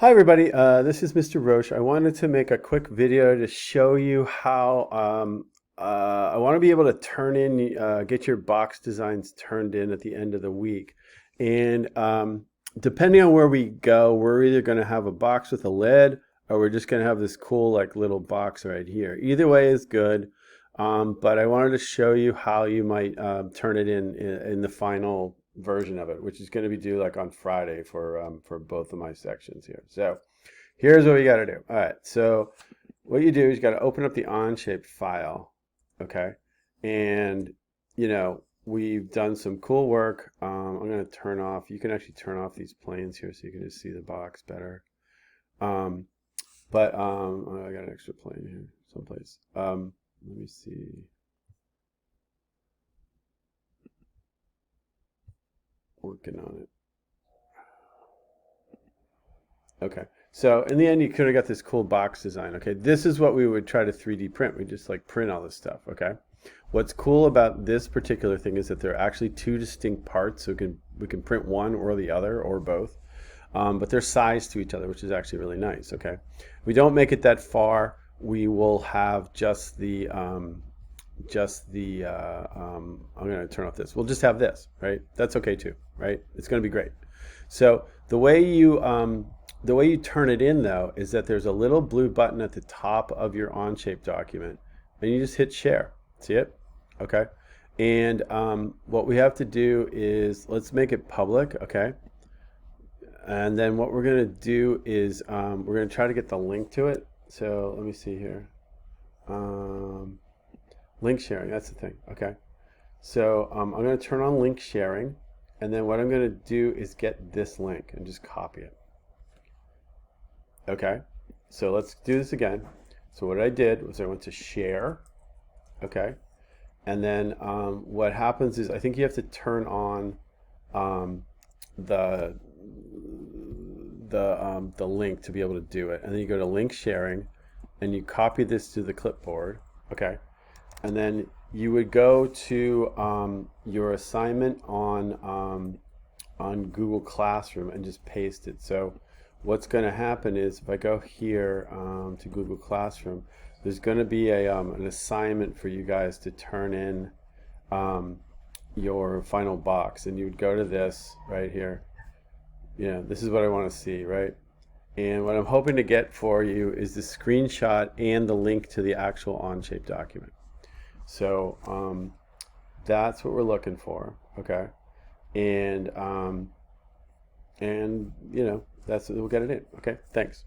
Hi everybody, this is Mr. Roche. I wanted to make a quick video to show you how I want to be able to get your box designs turned in at the end of the week. And depending on where we go, we're either going to have a box with a lid or we're just going to have this cool like little box right here. Either way is good, but I wanted to show you how you might turn it in the final version of it, which is going to be due like on Friday for both of my sections here. So here's what we got to do. All right, so what you do is you got to open up the Onshape file, okay? And we've done some cool work. I'm going to turn off. You can actually turn off these planes here so you can just see the box better. Oh, I got an extra plane here someplace. Let me see. Working on it. Okay, so in the end, you could have got this cool box design. Okay, this is what we would try to 3D print. We just like print all this stuff. Okay, what's cool about this particular thing is that they're actually two distinct parts. So we can print one or the other or both, but they're sized to each other, which is actually really nice. Okay, we don't make it that far. We will have just the I'm going to turn off this. We'll just have this, right? That's okay too, right? It's going to be great. So the way you turn it in though is that there's a little blue button at the top of your Onshape document, and you just hit share. See it? Okay. And what we have to do is let's make it public, okay? And then what we're going to do is we're going to try to get the link to it. So let me see here. Link sharing, that's the thing. Okay. So I'm going to turn on link sharing, and then what I'm going to do is get this link and just copy it. Okay. So let's do this again. So what I did was I went to share. Okay. And then what happens is I think you have to turn on the link to be able to do it. And then you go to link sharing and you copy this to the clipboard. Okay. And then you would go to your assignment on Google Classroom and just paste it. So what's going to happen is if I go here to Google Classroom, there's going to be an assignment for you guys to turn in your final box. And you would go to this right here. This is what I want to see, right? And what I'm hoping to get for you is the screenshot and the link to the actual Onshape document. So that's what we're looking for, okay? And that's we'll get it in. Okay, thanks.